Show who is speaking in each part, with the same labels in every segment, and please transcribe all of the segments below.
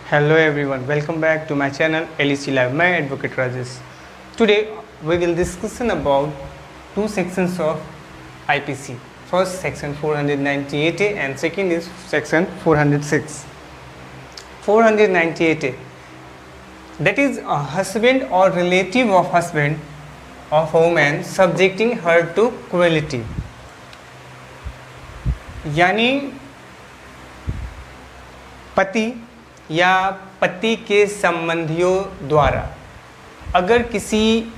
Speaker 1: Hello everyone, welcome back to my channel LEC Live. मैं Advocate Rajesh. Today we will discuss about two sections of IPC. First section 498A and second is section 406. 498A, that is a husband or relative of husband of a woman subjecting her to cruelty. यानी पति या पति के संबंधियों द्वारा अगर किसी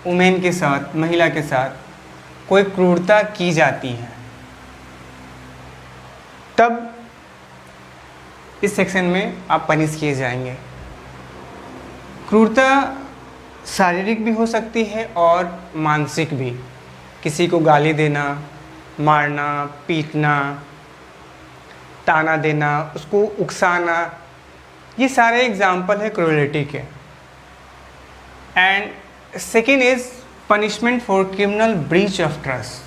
Speaker 1: women के साथ, महिला के साथ कोई क्रूरता की जाती है, तब इस सेक्शन में आप पनिश किए जाएंगे। क्रूरता शारीरिक भी हो सकती है और मानसिक भी। किसी को गाली देना, मारना, पीटना, ताना देना, उसको उकसाना, ये सारे एग्जाम्पल है क्रूरलिटी के। And second is punishment for criminal breach of trust,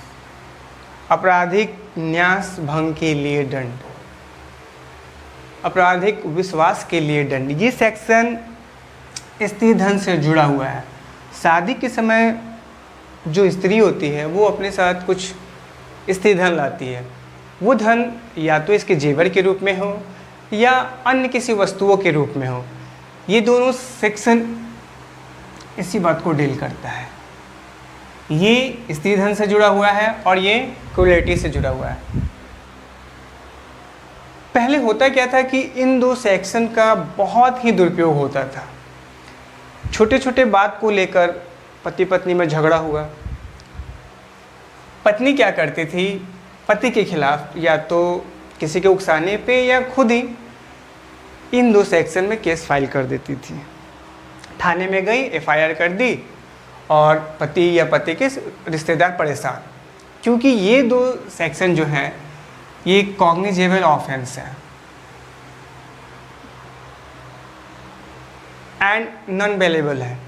Speaker 1: आपराधिक न्यास भंग के लिए दंड, आपराधिक विश्वास के लिए दंड। ये सेक्शन स्त्री धन से जुड़ा हुआ है। शादी के समय जो स्त्री होती है वो अपने साथ कुछ स्त्री धन लाती है। वो धन या तो इसके जेवर के रूप में हो या अन्य किसी वस्तुओं के रूप में हो। ये दोनों सेक्शन इसी बात को डील करता है। ये स्त्री धन से जुड़ा हुआ है और ये क्रूरलिटी से जुड़ा हुआ है। पहले होता क्या था कि इन दो सेक्शन का बहुत ही दुरुपयोग होता था। छोटे छोटे बात को लेकर पति पत्नी में झगड़ा हुआ, पत्नी क्या करती थी, पति के खिलाफ या तो किसी के उकसाने पे या खुद ही इन दो सेक्शन में केस फाइल कर देती थी। थाने में गई, एफआईआर कर दी और पति या पति के रिश्तेदार परेशान, क्योंकि ये दो सेक्शन जो हैं ये कॉग्निजेबल ऑफेंस है एंड नॉन बेलेबल है।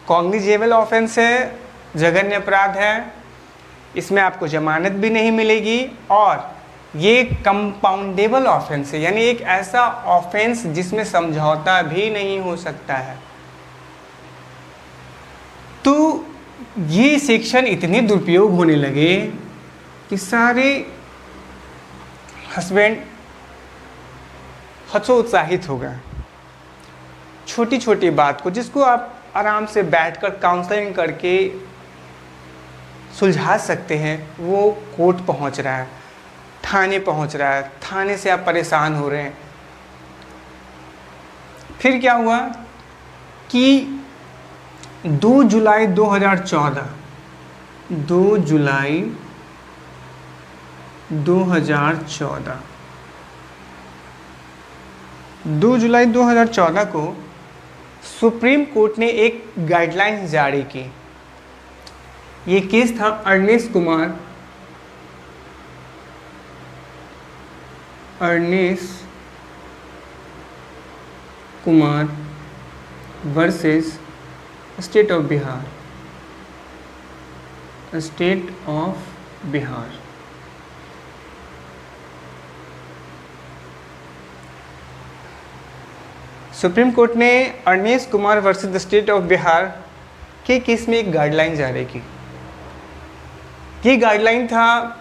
Speaker 1: कॉग्निजेबल ऑफेंस है, जघन्य अपराध है, इसमें आपको जमानत भी नहीं मिलेगी और ये कंपाउंडेबल ऑफेंस है, यानी एक ऐसा ऑफेंस जिसमें समझौता भी नहीं हो सकता है। तो ये सेक्शन इतने दुरुपयोग होने लगे कि सारे हस्बैंड हतोत्साहित हो गए। छोटी छोटी बात को जिसको आप आराम से बैठकर काउंसलिंग करके सुलझा सकते हैं, वो कोर्ट पहुंच रहा है, थाने पहुंच रहा है, थाने से आप परेशान हो रहे हैं। फिर क्या हुआ कि 2 जुलाई 2014 को सुप्रीम कोर्ट ने एक गाइडलाइन जारी की। ये केस था Arnesh Kumar versus state of Bihar. Supreme court ने Arnesh Kumar versus state of Bihar के केस में एक गाइडलाइन जारी की। ये गाइडलाइन था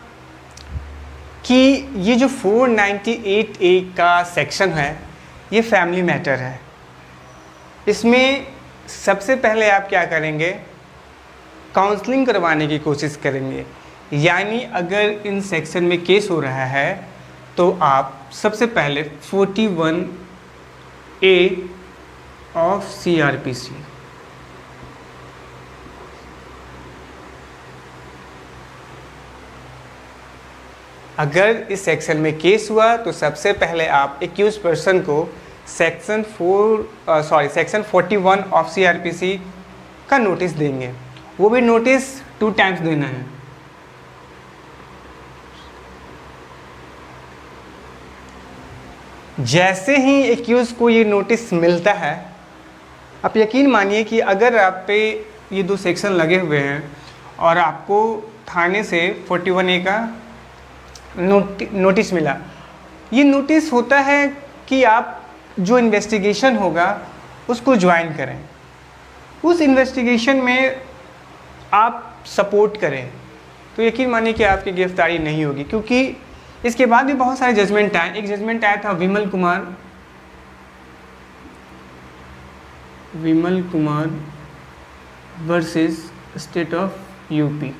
Speaker 1: कि ये जो 498A का सेक्शन है ये फैमिली मैटर है। इसमें सबसे पहले आप क्या करेंगे, काउंसलिंग करवाने की कोशिश करेंगे। यानी अगर इन सेक्शन में केस हो रहा है तो आप सबसे पहले 41A ऑफ CRPC, अगर इस सेक्शन में केस हुआ तो सबसे पहले आप एक्यूज पर्सन को सेक्शन 41 ऑफ CRPC का नोटिस देंगे। वो भी नोटिस 2 टाइम्स देना है। जैसे ही एक्यूज को ये नोटिस मिलता है, आप यकीन मानिए कि अगर आप पे ये 2 सेक्शन लगे हुए हैं और आपको थाने से 41A का नोटिस मिला, ये नोटिस होता है कि आप जो इन्वेस्टिगेशन होगा उसको ज्वाइन करें, उस इन्वेस्टिगेशन में आप सपोर्ट करें, तो यकीन मानिए कि आपकी गिरफ्तारी नहीं होगी। क्योंकि इसके बाद भी बहुत सारे जजमेंट आए। एक जजमेंट आया था Vimal Kumar versus state of UP.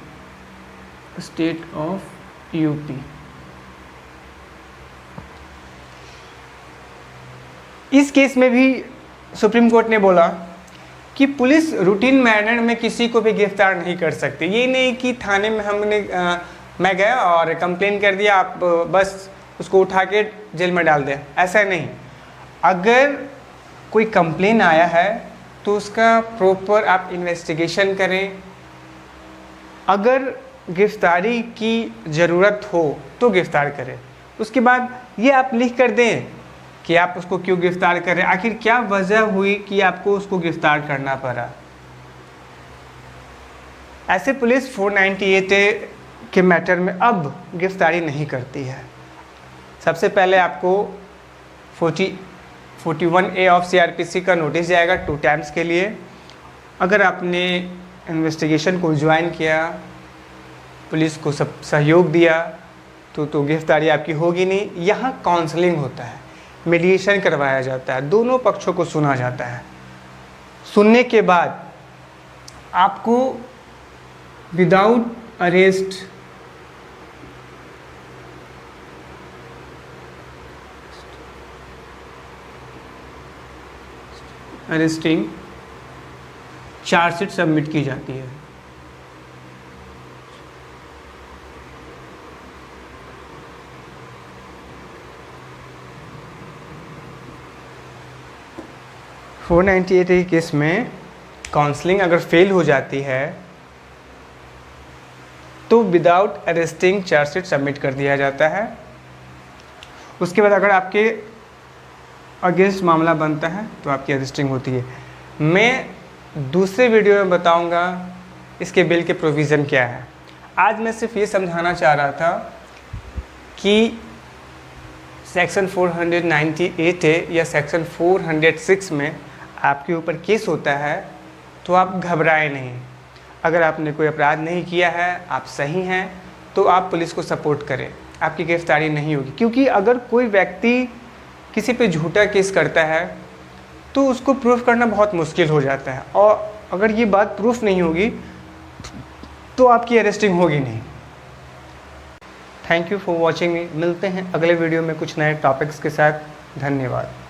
Speaker 1: इस केस में भी सुप्रीम कोर्ट ने बोला कि पुलिस रूटीन मैनर में किसी को भी गिरफ्तार नहीं कर सकती। ये नहीं कि थाने में मैं गया और कंप्लेन कर दिया, आप बस उसको उठा के जेल में डाल दें, ऐसा नहीं। अगर कोई कंप्लेन आया है तो उसका प्रॉपर आप इन्वेस्टिगेशन करें। अगर गिरफ्तारी की ज़रूरत हो तो गिरफ्तार करें। उसके बाद ये आप लिख कर दें कि आप उसको क्यों गिरफ्तार करें, आखिर क्या वजह हुई कि आपको उसको गिरफ्तार करना पड़ा। ऐसे पुलिस 498A के मैटर में अब गिरफ्तारी नहीं करती है। सबसे पहले आपको 41A ऑफ CRPC का नोटिस जाएगा 2 टाइम्स के लिए। अगर आपने इन्वेस्टिगेशन को ज्वाइन किया, पुलिस को सब सहयोग दिया, तो गिरफ्तारी आपकी होगी नहीं। यहाँ काउंसलिंग होता है, मीडिएशन करवाया जाता है, दोनों पक्षों को सुना जाता है। सुनने के बाद आपको विदाउट अरेस्टिंग चार्जशीट सबमिट की जाती है। फोर 498A केस में काउंसलिंग अगर फेल हो जाती है तो विदाउट अरेस्टिंग चार्जशीट सबमिट कर दिया जाता है। उसके बाद अगर आपके अगेंस्ट मामला बनता है तो आपकी अरेस्टिंग होती है। मैं दूसरे वीडियो में बताऊंगा इसके बिल के प्रोविज़न क्या है। आज मैं सिर्फ ये समझाना चाह रहा था कि सेक्शन 498A या सेक्शन 406 में आपके ऊपर केस होता है तो आप घबराएं नहीं। अगर आपने कोई अपराध नहीं किया है, आप सही हैं, तो आप पुलिस को सपोर्ट करें, आपकी गिरफ्तारी नहीं होगी। क्योंकि अगर कोई व्यक्ति किसी पे झूठा केस करता है तो उसको प्रूफ करना बहुत मुश्किल हो जाता है, और अगर ये बात प्रूफ नहीं होगी तो आपकी अरेस्टिंग होगी नहीं। थैंक यू फॉर वॉचिंग मी। मिलते हैं अगले वीडियो में कुछ नए टॉपिक्स के साथ। धन्यवाद।